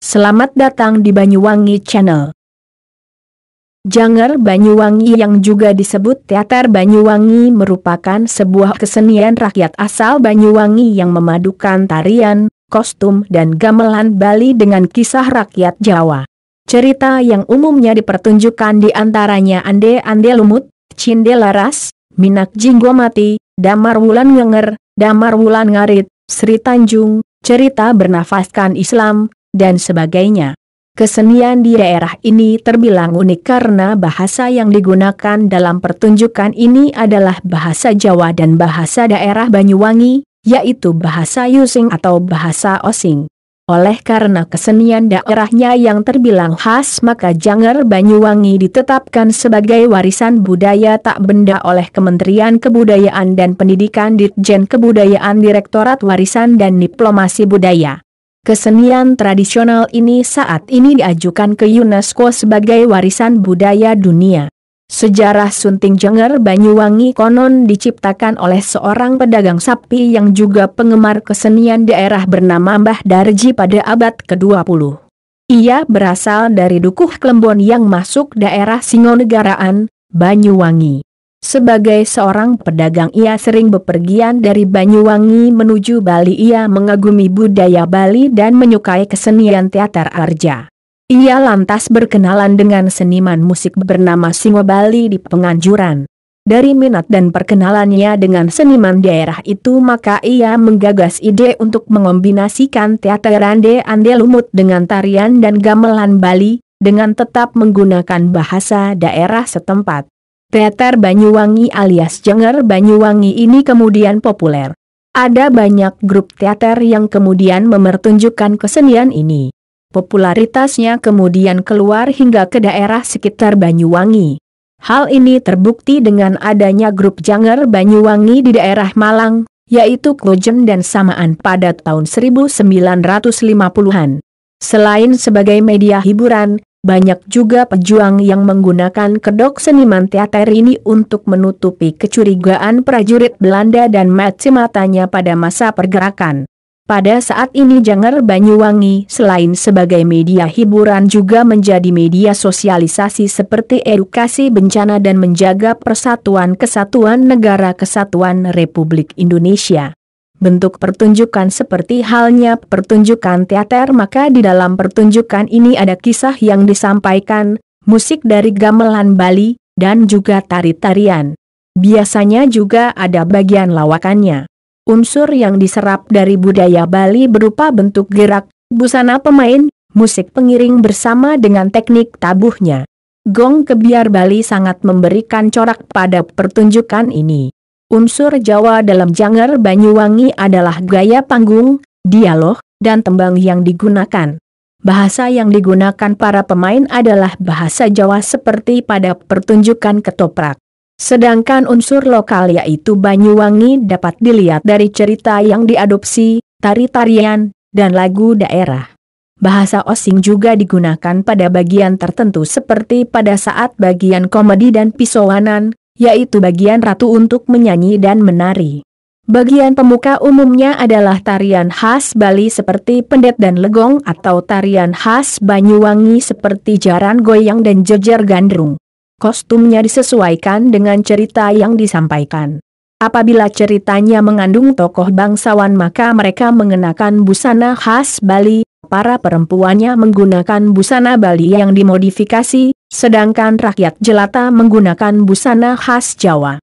Selamat datang di Banyuwangi Channel. Janger Banyuwangi yang juga disebut Teater Banyuwangi merupakan sebuah kesenian rakyat asal Banyuwangi yang memadukan tarian, kostum dan gamelan Bali dengan kisah rakyat Jawa. Cerita yang umumnya dipertunjukkan di antaranya Ande-ande Lumut, Cinde Laras, Minak Jinggo Mati, Damar Wulan Ngenger, Damar Wulan Ngarit, Sri Tanjung, cerita bernafaskan Islam, dan sebagainya. Kesenian di daerah ini terbilang unik karena bahasa yang digunakan dalam pertunjukan ini adalah bahasa Jawa dan bahasa daerah Banyuwangi, yaitu bahasa Using atau bahasa Osing. Oleh karena kesenian daerahnya yang terbilang khas, maka Janger Banyuwangi ditetapkan sebagai warisan budaya tak benda oleh Kementerian Kebudayaan dan Pendidikan Ditjen Kebudayaan Direktorat Warisan dan Diplomasi Budaya. Kesenian tradisional ini saat ini diajukan ke UNESCO sebagai warisan budaya dunia. Sejarah sunting Janger Banyuwangi konon diciptakan oleh seorang pedagang sapi yang juga penggemar kesenian daerah bernama Mbah Darji pada abad ke-20. Ia berasal dari Dukuh Klembon yang masuk daerah Singonegaraan, Banyuwangi. Sebagai seorang pedagang ia sering bepergian dari Banyuwangi menuju Bali. Ia mengagumi budaya Bali dan menyukai kesenian teater arja. Ia lantas berkenalan dengan seniman musik bernama Singo Bali di Penganjuran. Dari minat dan perkenalannya dengan seniman daerah itu, maka ia menggagas ide untuk mengombinasikan teater Ande-ande Lumut dengan tarian dan gamelan Bali, dengan tetap menggunakan bahasa daerah setempat. Teater Banyuwangi alias Janger Banyuwangi ini kemudian populer. Ada banyak grup teater yang kemudian mempertunjukkan kesenian ini. Popularitasnya kemudian keluar hingga ke daerah sekitar Banyuwangi. Hal ini terbukti dengan adanya grup Janger Banyuwangi di daerah Malang, yaitu Klojem dan Samaan pada tahun 1950-an. Selain sebagai media hiburan, banyak juga pejuang yang menggunakan kedok seniman teater ini untuk menutupi kecurigaan prajurit Belanda dan mata-matanya pada masa pergerakan. Pada saat ini Janger Banyuwangi selain sebagai media hiburan juga menjadi media sosialisasi seperti edukasi bencana dan menjaga persatuan kesatuan negara kesatuan Republik Indonesia. Bentuk pertunjukan seperti halnya pertunjukan teater, maka di dalam pertunjukan ini ada kisah yang disampaikan, musik dari gamelan Bali, dan juga tari-tarian. Biasanya juga ada bagian lawakannya. Unsur yang diserap dari budaya Bali berupa bentuk gerak, busana pemain, musik pengiring bersama dengan teknik tabuhnya. Gong kebiar Bali sangat memberikan corak pada pertunjukan ini. Unsur Jawa dalam Janger Banyuwangi adalah gaya panggung, dialog, dan tembang yang digunakan. Bahasa yang digunakan para pemain adalah bahasa Jawa seperti pada pertunjukan ketoprak. Sedangkan unsur lokal yaitu Banyuwangi dapat dilihat dari cerita yang diadopsi, tari-tarian, dan lagu daerah. Bahasa Osing juga digunakan pada bagian tertentu seperti pada saat bagian komedi dan pisowanan, yaitu bagian ratu untuk menyanyi dan menari. Bagian pemuka umumnya adalah tarian khas Bali seperti pendet dan legong atau tarian khas Banyuwangi seperti jaran goyang dan jejer gandrung. Kostumnya disesuaikan dengan cerita yang disampaikan. Apabila ceritanya mengandung tokoh bangsawan maka mereka mengenakan busana khas Bali, para perempuannya menggunakan busana Bali yang dimodifikasi, sedangkan rakyat jelata menggunakan busana khas Jawa.